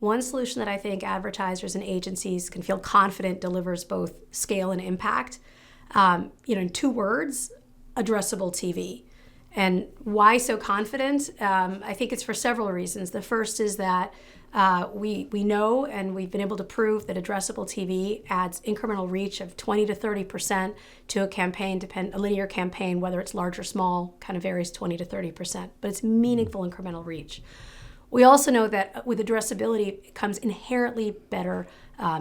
one solution that I think advertisers and agencies can feel confident delivers both scale and impact, in 2 words, addressable TV. And why so confident? I think it's for several reasons. The first is that we know and we've been able to prove that addressable TV adds incremental reach of 20 to 30% to a campaign, a linear campaign, whether it's large or small, kind of varies 20 to 30%, but it's meaningful incremental reach. We also know that with addressability comes inherently better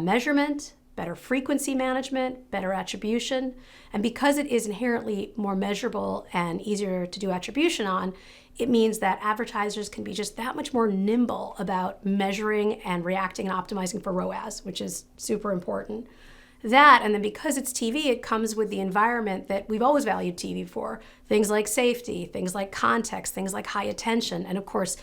measurement, better frequency management, better attribution. And because it is inherently more measurable and easier to do attribution on, it means that advertisers can be just that much more nimble about measuring and reacting and optimizing for ROAS, which is super important. That, and then because it's TV, it comes with the environment that we've always valued TV for. Things like safety, things like context, things like high attention, and of course,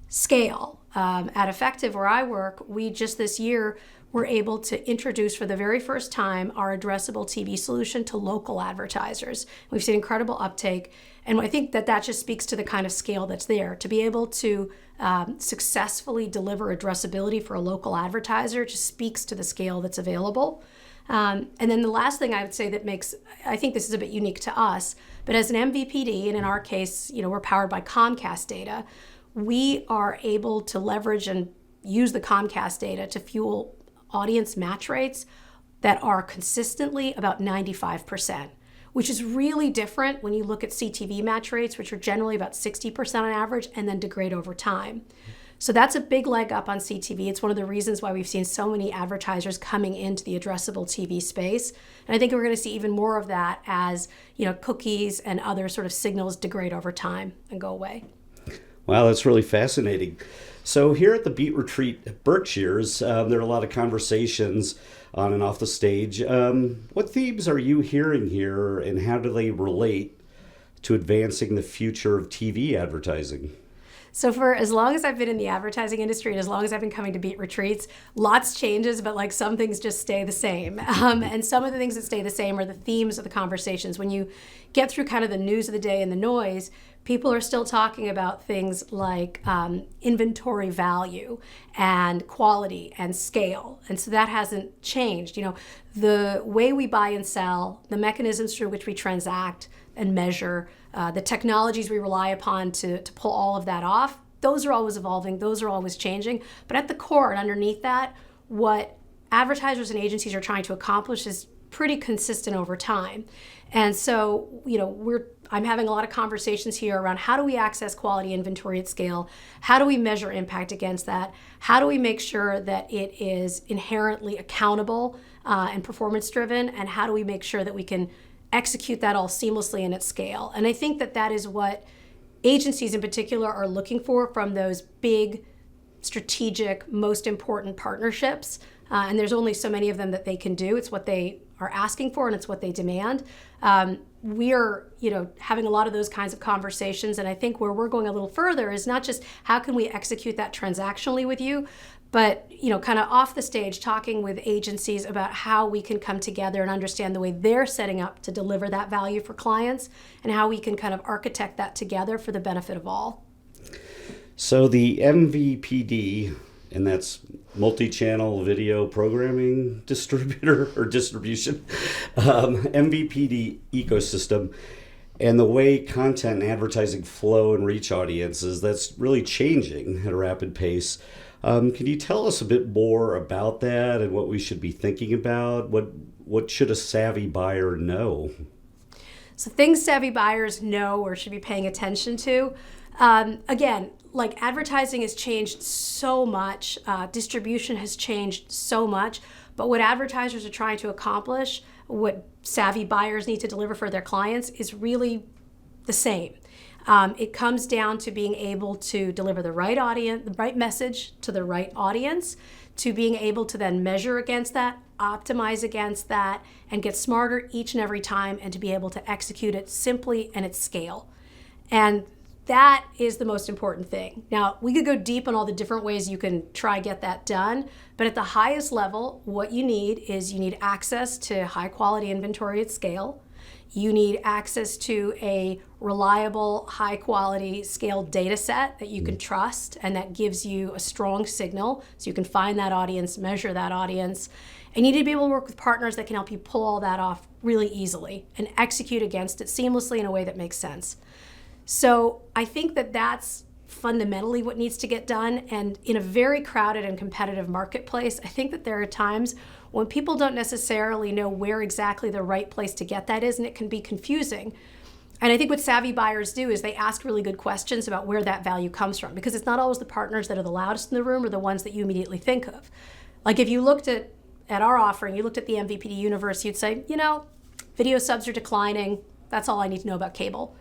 scale. At Effectv, where I work, we just this year were able to introduce for the very first time our addressable TV solution to local advertisers. We've seen incredible uptake, and I think that just speaks to the kind of scale that's there. To be able to successfully deliver addressability for a local advertiser just speaks to the scale that's available. And then the last thing I would say that I think this is a bit unique to us, but as an MVPD, and in our case, we're powered by Comcast data, we are able to leverage and use the Comcast data to fuel audience match rates that are consistently about 95%, which is really different when you look at CTV match rates, which are generally about 60% on average and then degrade over time. So that's a big leg up on CTV. It's one of the reasons why we've seen so many advertisers coming into the addressable TV space. And I think we're going to see even more of that as cookies and other sort of signals degrade over time and go away. Wow, that's really fascinating. So here at the Beet Retreat at Berkshires, there are a lot of conversations on and off the stage. What themes are you hearing here, and how do they relate to advancing the future of TV advertising? So for as long as I've been in the advertising industry and as long as I've been coming to Beet Retreats, lots changes, but some things just stay the same. And some of the things that stay the same are the themes of the conversations. When you get through kind of the news of the day and the noise, people are still talking about things like inventory value and quality and scale. And so that hasn't changed. The way we buy and sell, the mechanisms through which we transact and measure, the technologies we rely upon to pull all of that off, those are always evolving, those are always changing. But at the core and underneath that, what advertisers and agencies are trying to accomplish is pretty consistent over time. And so, I'm having a lot of conversations here around how do we access quality inventory at scale? How do we measure impact against that? How do we make sure that it is inherently accountable and performance driven? And how do we make sure that we can execute that all seamlessly and at scale? And I think that is what agencies in particular are looking for from those big, strategic, most important partnerships. And there's only so many of them that they can do. It's what they are asking for and it's what they demand. We are, having a lot of those kinds of conversations. And I think where we're going a little further is not just how can we execute that transactionally with you, but, kind of off the stage, talking with agencies about how we can come together and understand the way they're setting up to deliver that value for clients and how we can kind of architect that together for the benefit of all. So the MVPD, and that's multi-channel video programming distributor or distribution, MVPD ecosystem, and the way content and advertising flow and reach audiences, that's really changing at a rapid pace. Can you tell us a bit more about that and what we should be thinking about? What should a savvy buyer know? So things savvy buyers know or should be paying attention to. Again, advertising has changed so much, distribution has changed so much, but what advertisers are trying to accomplish, what savvy buyers need to deliver for their clients is really the same. It comes down to being able to deliver the right audience, the right message to the right audience, to being able to then measure against that, optimize against that, and get smarter each and every time, and to be able to execute it simply and at scale. And that is the most important thing. Now, we could go deep on all the different ways you can try get that done, but at the highest level, what you need is access to high quality inventory at scale. You need access to a reliable, high quality, scaled data set that you can trust and that gives you a strong signal so you can find that audience, measure that audience. And you need to be able to work with partners that can help you pull all that off really easily and execute against it seamlessly in a way that makes sense. So I think that that's fundamentally what needs to get done. And in a very crowded and competitive marketplace, I think that there are times when people don't necessarily know where exactly the right place to get that is, and it can be confusing. And I think what savvy buyers do is they ask really good questions about where that value comes from, because it's not always the partners that are the loudest in the room or the ones that you immediately think of. Like if you looked at our offering, you looked at the MVPD universe, you'd say, video subs are declining. That's all I need to know about cable.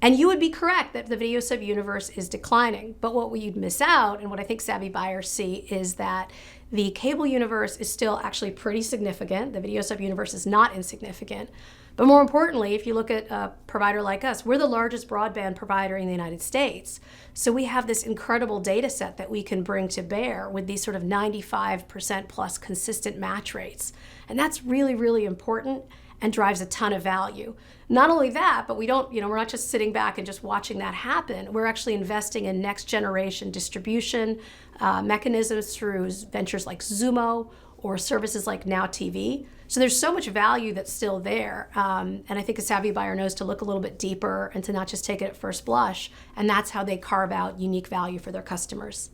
And you would be correct that the video sub universe is declining. But what you'd miss out, and what I think savvy buyers see, is that the cable universe is still actually pretty significant. The video sub universe is not insignificant. But more importantly, if you look at a provider like us, we're the largest broadband provider in the United States. So we have this incredible data set that we can bring to bear with these sort of 95% plus consistent match rates. And that's really, really important and drives a ton of value. Not only that, but we're not just sitting back and just watching that happen. We're actually investing in next generation distribution mechanisms through ventures like Zumo or services like Now TV. So there's so much value that's still there. And I think a savvy buyer knows to look a little bit deeper and to not just take it at first blush. And that's how they carve out unique value for their customers.